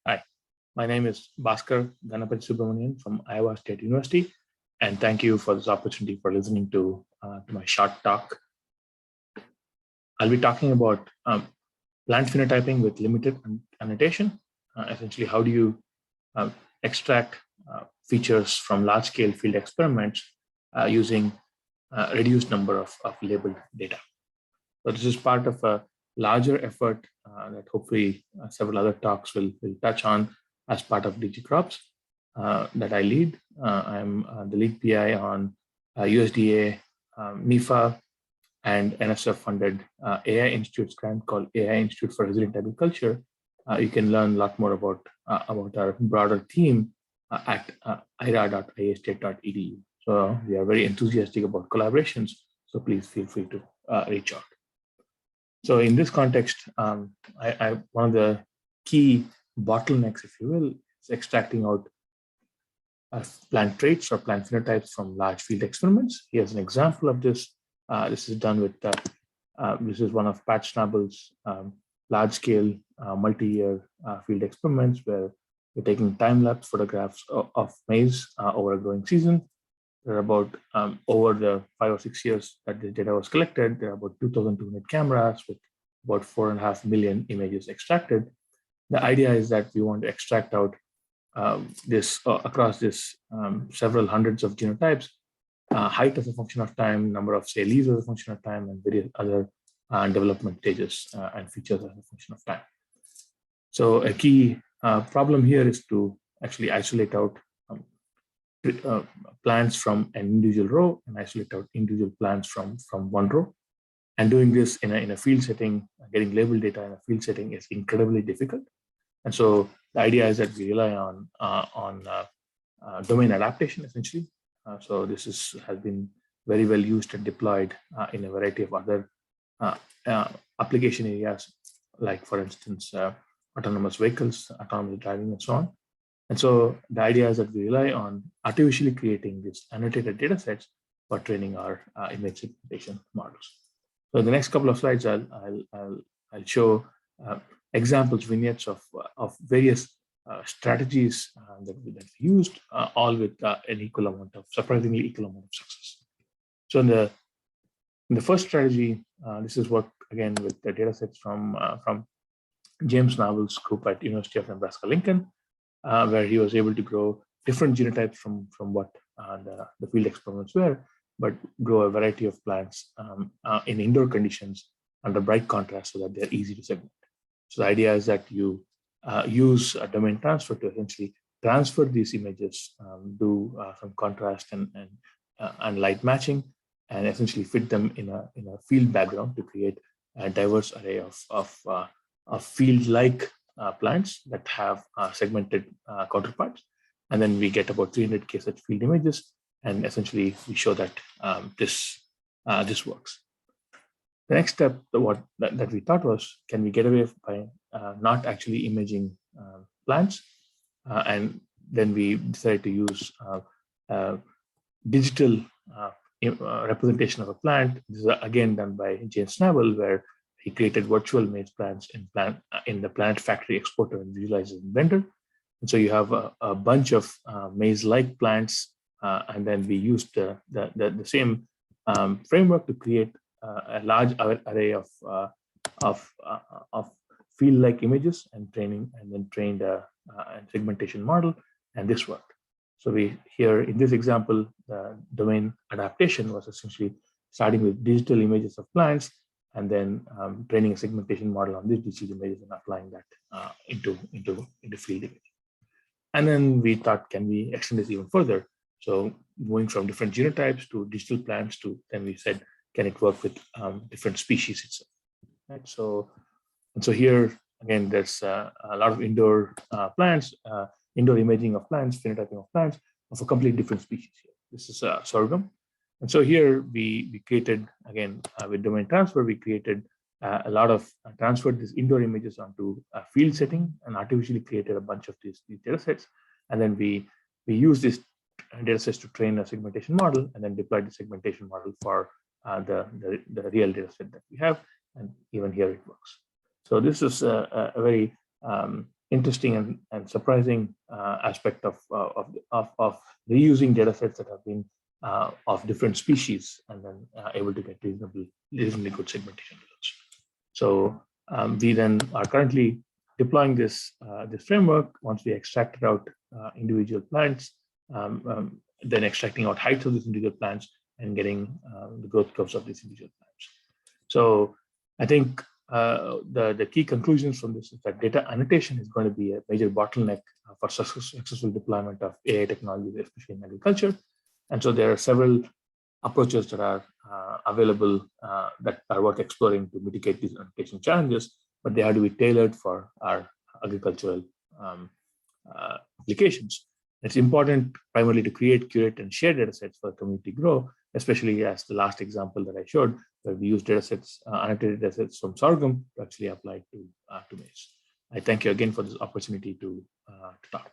Hi, my name is Baskar Ganapathysubramaniam from Iowa State University, and thank you for this opportunity for listening to my short talk. I'll be talking about plant phenotyping with limited annotation. Essentially, how do you extract features from large-scale field experiments using a reduced number of labeled data. So this is part of a larger effort that hopefully several other talks will touch on as part of DigiCrops that I lead. I'm the lead PI on USDA, NIFA, and NSF-funded AI Institute's grant called AI Institute for Resilient Agriculture. You can learn a lot more about our broader theme at ira.iastate.edu. So we are very enthusiastic about collaborations, so please feel free to reach out. So in this context, one of the key bottlenecks, if you will, is extracting out plant traits or plant phenotypes from large field experiments. Here's an example of this. This is done with, this is one of Pat Schnabel's large-scale multi-year field experiments where we're taking time-lapse photographs of maize over a growing season. There are about, over the 5 or 6 years that the data was collected, there are about 2,200 cameras with about 4.5 million images extracted. The idea is that we want to extract out this across this several hundreds of genotypes, height as a function of time, number of, say, leaves as a function of time, and various other development stages and features as a function of time. So a key problem here is to actually isolate out plants from an individual row and isolate out individual plants from one row. And doing this in a field setting, getting labeled data in a field setting is incredibly difficult. And so the idea is that we rely on domain adaptation, essentially. So this has been very well used and deployed in a variety of other application areas, like, for instance, autonomous vehicles, autonomous driving, and so on. And so the idea is that we rely on artificially creating these annotated data sets for training our image segmentation models. So in the next couple of slides, I'll show examples, vignettes of various strategies that we used, all with an equal amount of, surprisingly equal amount of success. So in the first strategy, this is work again with the data sets from James Schnabel's group at University of Nebraska-Lincoln, where he was able to grow different genotypes from what the field experiments were, but grow a variety of plants in indoor conditions under bright contrast so that they're easy to segment. So the idea is that you use a domain transfer to essentially transfer these images, do some contrast and light matching, and essentially fit them in a field background to create a diverse array of field-like plants that have segmented counterparts. And then we get about 300K such field images, and essentially we show that this works. The next step that we thought was, can we get away by not actually imaging plants? And then we decided to use digital representation of a plant. This is again done by James Schnabel, where he created virtual maize plants in the Plant Factory Exporter and Visualizer in Blender. And so you have a bunch of maize-like plants, and then we used the same framework to create a large array of field-like images and then trained a segmentation model, and this worked. So we here in this example, the domain adaptation was essentially starting with digital images of plants, and then training a segmentation model on these digital images and applying that into field image. And then we thought, can we extend this even further? So going from different genotypes to digital plants to, then we said, can it work with different species itself? Right. So here again, there's a lot of indoor plants, indoor imaging of plants, phenotyping of plants of a completely different species here. This is sorghum. And so here we created, again, with domain transfer, we created a lot of, transferred these indoor images onto a field setting and artificially created a bunch of these data sets. And then we use these data sets to train a segmentation model, and then deployed the segmentation model for the real data set that we have. And even here it works. So this is a very interesting and surprising aspect of reusing data sets that have been of different species and then able to get reasonably good segmentation results. So we then are currently deploying this framework. Once we extracted out individual plants, then extracting out heights of these individual plants and getting the growth curves of these individual plants. So I think the key conclusions from this is that data annotation is going to be a major bottleneck for successful deployment of AI technologies, especially in agriculture. And so there are several approaches that are available that are worth exploring to mitigate these annotation challenges, but they have to be tailored for our agricultural applications. It's important primarily to create, curate, and share data sets for community grow, especially as the last example that I showed, where we use data sets, annotated data sets from sorghum to actually apply to maize. I thank you again for this opportunity to talk.